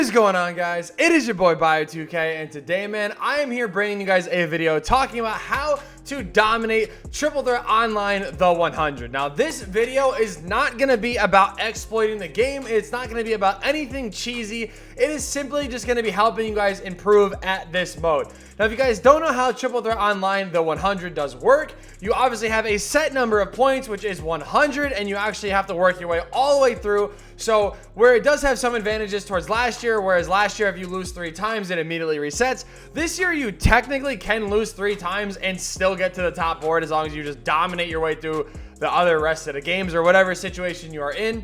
What is going on, guys? It is your boy Bio2k, and today, man, I am here bringing you guys a video talking about how to dominate Triple Threat Online the 100. Now, this video is not going to be about exploiting the game. It's not going to be about anything cheesy. It is simply just going to be helping you guys improve at this mode. Now, if you guys don't know how Triple Threat Online the 100 does work, you obviously have a set number of points, which is 100, and you actually have to work your way all the way through. So where it does have some advantages towards last year, whereas last year if you lose 3 times, it immediately resets. This year you technically can lose 3 times and still get to the top board as long as you just dominate your way through the other rest of the games or whatever situation you are in,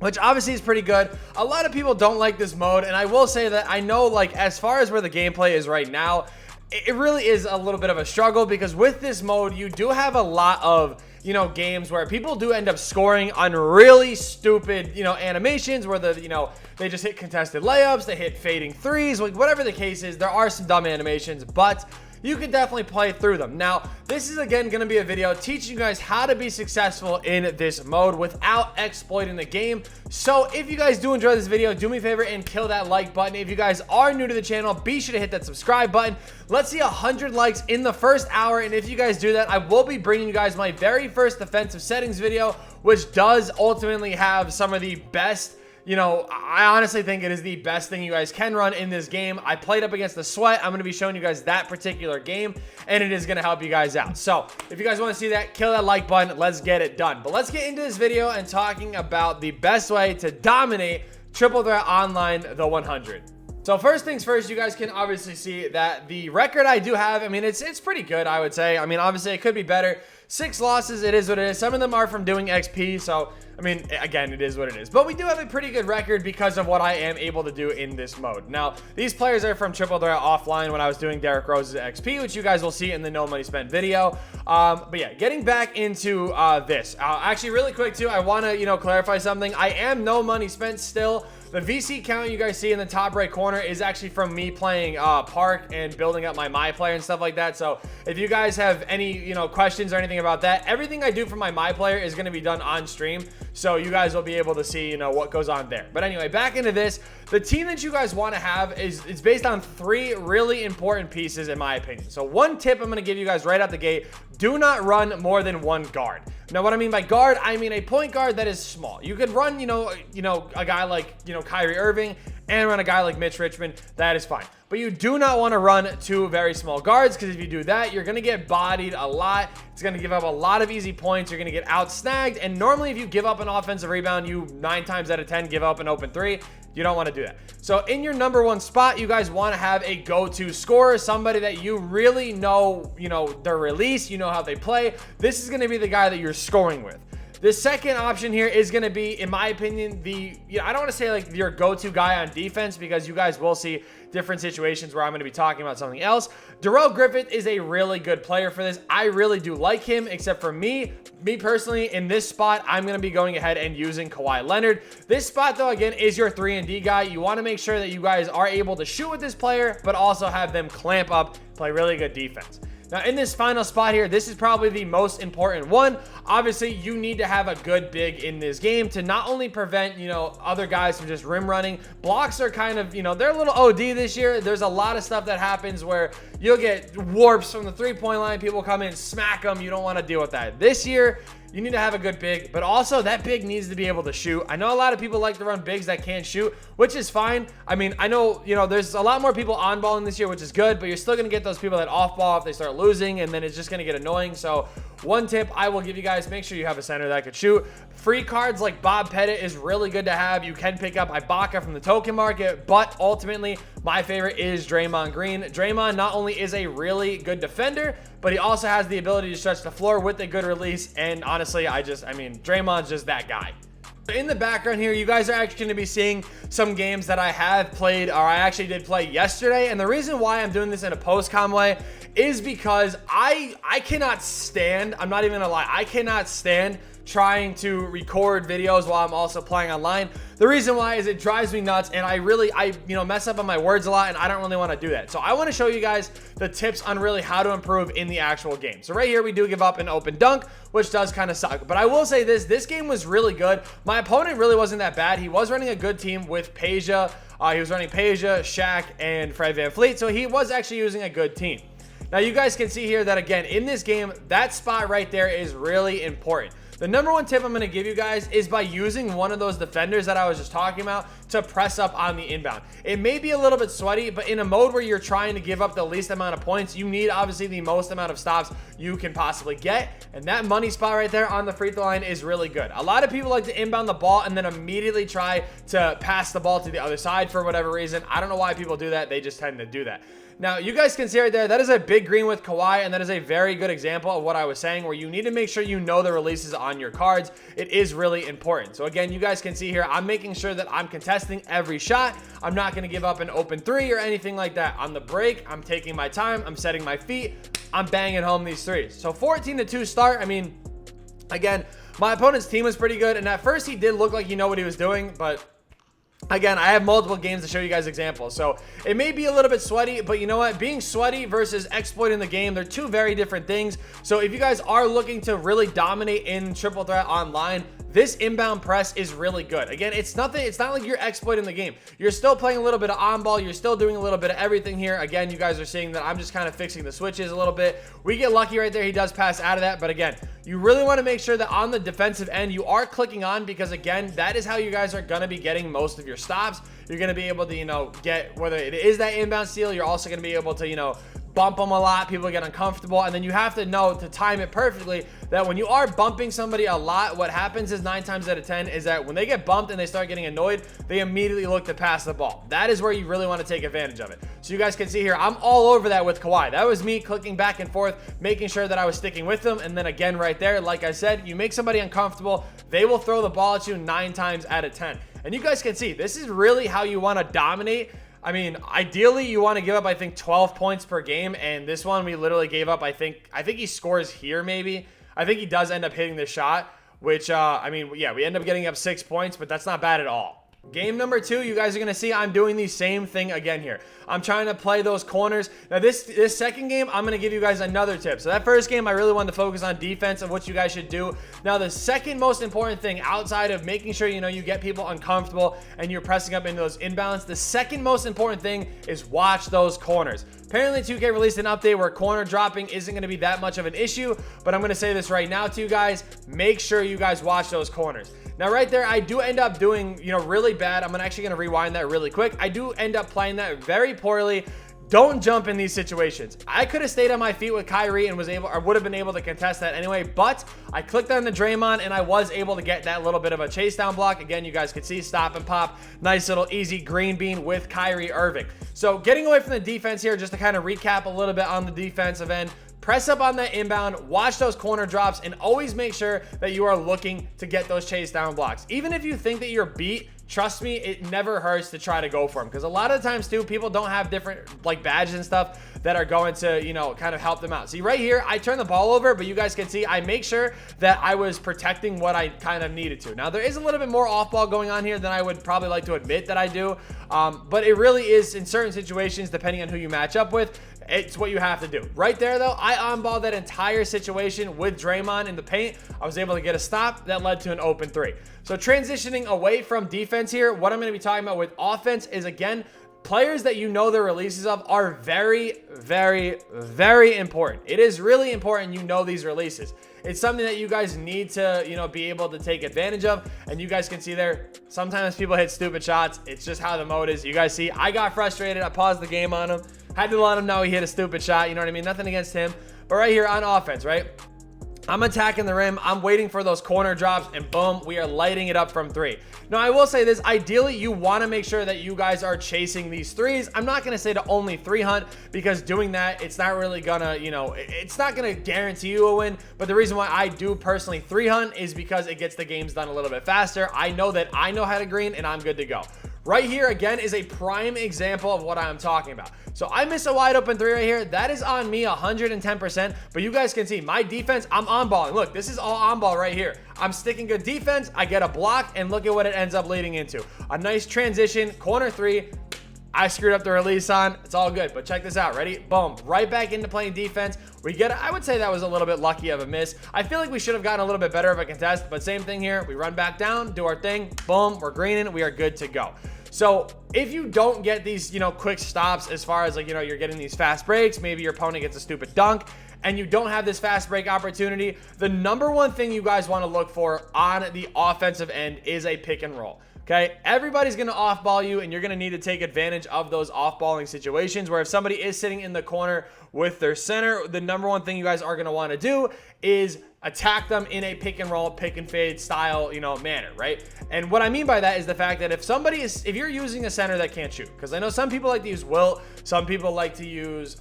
which obviously is pretty good. A lot of people don't like this mode, and I will say that I know, like, as far as where the gameplay is right now, it really is a little bit of a struggle, because with this mode you do have a lot of, you know, games where people do end up scoring on really stupid, you know, animations where they just hit contested layups, they hit fading threes, like whatever the case is. There are some dumb animations, but you can definitely play through them. Now, this is again going to be a video teaching you guys how to be successful in this mode without exploiting the game. So if you guys do enjoy this video, do me a favor and kill that like button. If you guys are new to the channel, be sure to hit that subscribe button. Let's see 100 likes in the first hour, and if you guys do that, I will be bringing you guys my very first defensive settings video, which does ultimately have some of the best, you know, I honestly think it is the best thing you guys can run in this game. I played up against the Sweat. I'm going to be showing you guys that particular game, and it is going to help you guys out. So if you guys want to see that, kill that like button. Let's get it done. But let's get into this video and talking about the best way to dominate Triple Threat Online the 100. So first things first, you guys can obviously see that the record I do have, I mean, it's pretty good, I would say. I mean, obviously it could be better. 6 losses, it is what it is. Some of them are from doing XP, so I mean, again, it is what it is. But we do have a pretty good record because of what I am able to do in this mode. Now, these players are from Triple Threat Offline when I was doing Derrick Rose's XP, which you guys will see in the No Money Spent video. But yeah, getting back into this. Actually, really quick too, I want to, you know, clarify something. I am No Money Spent still. The VC count you guys see in the top right corner is actually from me playing Park and building up my player and stuff like that. So if you guys have any, you know, questions or anything about that, everything I do for my player is going to be done on stream. So you guys will be able to see, you know, what goes on there. But anyway, back into this. The team that you guys want to have is based on 3 really important pieces, in my opinion. So one tip I'm going to give you guys right out the gate: do not run more than 1 guard. Now, what I mean by guard, I mean a point guard that is small. You could run, you know, a guy like, you know, Kyrie Irving, and run a guy like Mitch Richmond. That is fine. But you do not want to run 2 very small guards, because if you do that, you're going to get bodied a lot. It's going to give up a lot of easy points. You're going to get out-snagged. And normally, if you give up an offensive rebound, you 9 times out of 10 give up an open 3. You don't want to do that. So in your number 1 spot, you guys want to have a go-to scorer, somebody that you really know, you know, their release, you know how they play. This is going to be the guy that you're scoring with. The second option here is going to be, in my opinion, I don't want to say like your go-to guy on defense, because you guys will see different situations where I'm going to be talking about something else. Darrell Griffith is a really good player for this. I really do like him, except for me personally, in this spot, I'm going to be going ahead and using Kawhi Leonard. This spot, though, again, is your 3-and-D guy. You want to make sure that you guys are able to shoot with this player, but also have them clamp up, play really good defense. Now, in this final spot here, this is probably the most important one. Obviously, you need to have a good big in this game to not only prevent, you know, other guys from just rim running. Blocks are kind of, you know, they're a little OD this year. There's a lot of stuff that happens where you'll get warps from the 3-point line. People come in, smack them. You don't want to deal with that. This year, you need to have a good big, but also that big needs to be able to shoot. I know a lot of people like to run bigs that can't shoot, which is fine. I mean, I know, you know, there's a lot more people on balling this year, which is good, but you're still going to get those people that off ball if they start losing, and then it's just going to get annoying. So one tip I will give you guys, make sure you have a center that could shoot. Free cards like Bob Pettit is really good to have. You can pick up Ibaka from the token market, but ultimately my favorite is Draymond Green. Draymond not only is a really good defender, but he also has the ability to stretch the floor with a good release. And honestly, I mean, Draymond's just that guy. In the background here, you guys are actually going to be seeing some games that I have played, or I actually did play yesterday. And the reason why I'm doing this in a post-com way is because I cannot stand, I'm not even going to lie, I cannot stand trying to record videos while I'm also playing online. The reason why is it drives me nuts, and I mess up on my words a lot, and I don't really want to do that. So I want to show you guys the tips on really how to improve in the actual game. So right here, we do give up an open dunk, which does kind of suck. But I will say this game was really good. My opponent really wasn't that bad. He was running a good team with Peja. He was running Peja, Shaq, and Fred VanVleet, so he was actually using a good team. Now, you guys can see here that, again, in this game, that spot right there is really important. The number one tip I'm going to give you guys is by using one of those defenders that I was just talking about to press up on the inbound. It may be a little bit sweaty, but in a mode where you're trying to give up the least amount of points, you need obviously the most amount of stops you can possibly get. And that money spot right there on the free throw line is really good. A lot of people like to inbound the ball and then immediately try to pass the ball to the other side for whatever reason. I don't know why people do that. They just tend to do that. Now, you guys can see right there, that is a big green with Kawhi, and that is a very good example of what I was saying, where you need to make sure you know the releases on your cards. It is really important. So again, you guys can see here, I'm making sure that I'm contesting every shot. I'm not going to give up an open three or anything like that. On the break, I'm taking my time. I'm setting my feet. I'm banging home these threes. So 14-2 start. I mean, again, my opponent's team was pretty good, and at first he did look like he knew what he was doing, but again, I have multiple games to show you guys examples. So it may be a little bit sweaty, but you know what? Being sweaty versus exploiting the game, they're two very different things. So if you guys are looking to really dominate in triple threat online, this inbound press is really good. Again, it's not like you're exploiting the game. You're still playing a little bit of on ball. You're still doing a little bit of everything here. Again, you guys are seeing that I'm just kind of fixing the switches a little bit. We get lucky right there. He does pass out of that. But again, you really want to make sure that on the defensive end, you are clicking on, because again, that is how you guys are going to be getting most of your stops. You're going to be able to, get, whether it is that inbound steal, you're also going to be able to, bump them a lot. People get uncomfortable, and then you have to know to time it perfectly that when you are bumping somebody a lot, what happens is 9 times out of 10 is that when they get bumped and they start getting annoyed, they immediately look to pass the ball. That is where you really want to take advantage of it. So you guys can see here, I'm all over that with Kawhi. That was me clicking back and forth, making sure that I was sticking with them. And then again, right there, like I said, you make somebody uncomfortable, they will throw the ball at you 9 times out of 10. And you guys can see, this is really how you want to dominate. I mean, ideally, you want to give up, I think, 12 points per game, and this one we literally gave up, I think he scores here maybe. I think he does end up hitting the shot, which, I mean, yeah, we end up getting up 6 points, but that's not bad at all. Game number 2, you guys are going to see I'm doing the same thing again here. I'm trying to play those corners. Now, this second game, I'm going to give you guys another tip. So that first game, I really wanted to focus on defense of what you guys should do. Now, the second most important thing outside of making sure, you get people uncomfortable and you're pressing up into those inbounds, the second most important thing is watch those corners. Apparently, 2K released an update where corner dropping isn't going to be that much of an issue, but I'm going to say this right now to you guys. Make sure you guys watch those corners. Now, right there, I do end up doing, really bad. I'm actually going to rewind that really quick. I do end up playing that very poorly. Don't jump in these situations. I could have stayed on my feet with Kyrie and would have been able to contest that anyway, but I clicked on the Draymond and I was able to get that little bit of a chase down block. Again, you guys could see stop and pop. Nice little easy green bean with Kyrie Irving. So getting away from the defense here, just to kind of recap a little bit on the defensive end. Press up on that inbound, watch those corner drops, and always make sure that you are looking to get those chase down blocks. Even if you think that you're beat, trust me, it never hurts to try to go for them, because a lot of the times too, people don't have different badges and stuff that are going to, kind of help them out. See right here, I turn the ball over, but you guys can see I make sure that I was protecting what I kind of needed to. Now, there is a little bit more off ball going on here than I would probably like to admit that I do, but it really is in certain situations, depending on who you match up with. It's what you have to do. Right there, though, I on-balled that entire situation with Draymond in the paint. I was able to get a stop that led to an open 3. So transitioning away from defense here, what I'm going to be talking about with offense is, again, players that you know the releases of are very, very, very important. It is really important you know these releases. It's something that you guys need to, be able to take advantage of. And you guys can see there, sometimes people hit stupid shots. It's just how the mode is. You guys see, I got frustrated. I paused the game on him. Had to let him know he hit a stupid shot. You know what I mean? Nothing against him. But right here on offense, right? I'm attacking the rim. I'm waiting for those corner drops, and boom, we are lighting it up from 3. Now, I will say this. Ideally, you want to make sure that you guys are chasing these threes. I'm not going to say to only 3 hunt, because doing that, it's not really going to, it's not going to guarantee you a win. But the reason why I do personally 3 hunt is because it gets the games done a little bit faster. I know that I know how to green, and I'm good to go. Right here, again, is a prime example of what I'm talking about. So I miss a wide open three right here. That is on me 110%, but you guys can see my defense, I'm on balling. Look, this is all on ball right here. I'm sticking good defense. I get a block, and look at what it ends up leading into. A nice transition, corner three. I screwed up the release on. It's all good, but check this out. Ready? Boom. Right back into playing defense. We get it. I would say that was a little bit lucky of a miss. I feel like we should have gotten a little bit better of a contest, but same thing here. We run back down, do our thing. Boom. We're greening. We are good to go. So if you don't get these, quick stops as far as like, you're getting these fast breaks, maybe your opponent gets a stupid dunk and you don't have this fast break opportunity, the number one thing you guys want to look for on the offensive end is a pick and roll. Okay, everybody's going to off-ball you, and you're going to need to take advantage of those off-balling situations where if somebody is sitting in the corner with their center, the number one thing you guys are going to want to do is attack them in a pick and roll, pick and fade style, manner, right? And what I mean by that is the fact that if you're using a center that can't shoot, because I know some people like to use Wilt, some people like to use,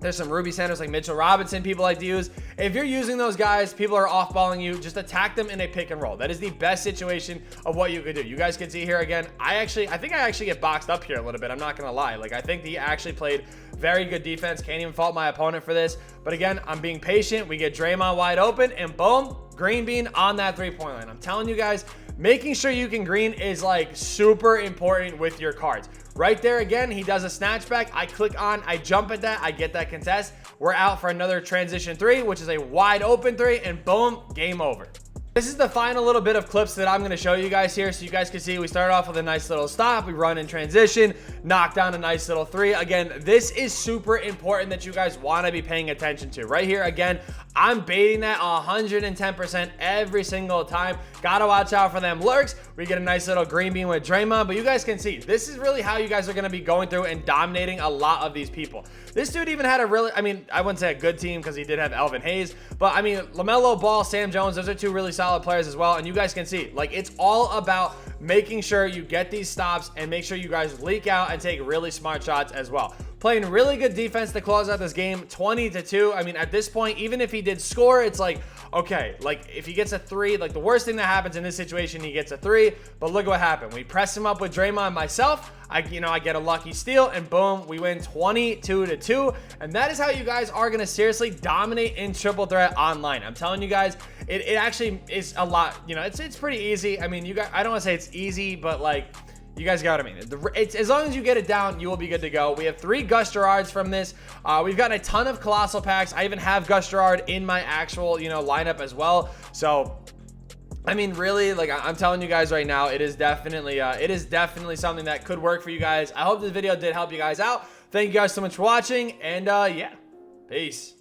there's some Ruby centers like Mitchell Robinson people like to use. If you're using those guys, people are off-balling you, just attack them in a pick and roll. That is the best situation of what you could do. You guys can see here again, I think I actually get boxed up here a little bit. I'm not going to lie. Like, I think he actually played very good defense. Can't even fault my opponent for this. But again, I'm being patient. We get Draymond wide open, and boom, green bean on that three-point line. I'm telling you guys, making sure you can green is like super important with your cards. Right there again, he does a snatchback. I click on, I jump at that, I get that contest. We're out for another transition three, which is a wide open three, and boom, game over. This is the final little bit of clips that I'm going to show you guys here, so you guys can see we started off with a nice little stop. We run in transition, knock down a nice little three. Again, this is super important that you guys want to be paying attention to. Right here, again, I'm baiting that 110% every single time. Gotta watch out for them lurks. We get a nice little green bean with Draymond, but you guys can see this is really how you guys are going to be going through and dominating a lot of these people. This dude even had a really, I wouldn't say a good team because he did have Elvin Hayes, but LaMelo Ball, Sam Jones, those are two really solid players as well. And you guys can see, like, it's all about making sure you get these stops and make sure you guys leak out and take really smart shots as well. Playing really good defense to close out this game, 20-2. At this point, even if he did score, it's like, okay, like if he gets a three, like the worst thing that happens in this situation, he gets a three, but look at what happened. We press him up with Draymond myself. I get a lucky steal, and boom, we win 22-2. And that is how you guys are going to seriously dominate in triple threat online. I'm telling you guys, it actually is a lot, it's pretty easy. You guys, I don't want to say it's easy, but like, you guys got what I mean. As long as you get it down, you will be good to go. We have 3 Gus Gerards from this. We've gotten a ton of Colossal packs. I even have Gus Gerard in my actual, lineup as well. So, really, like I'm telling you guys right now, it is definitely something that could work for you guys. I hope this video did help you guys out. Thank you guys so much for watching, and yeah, peace.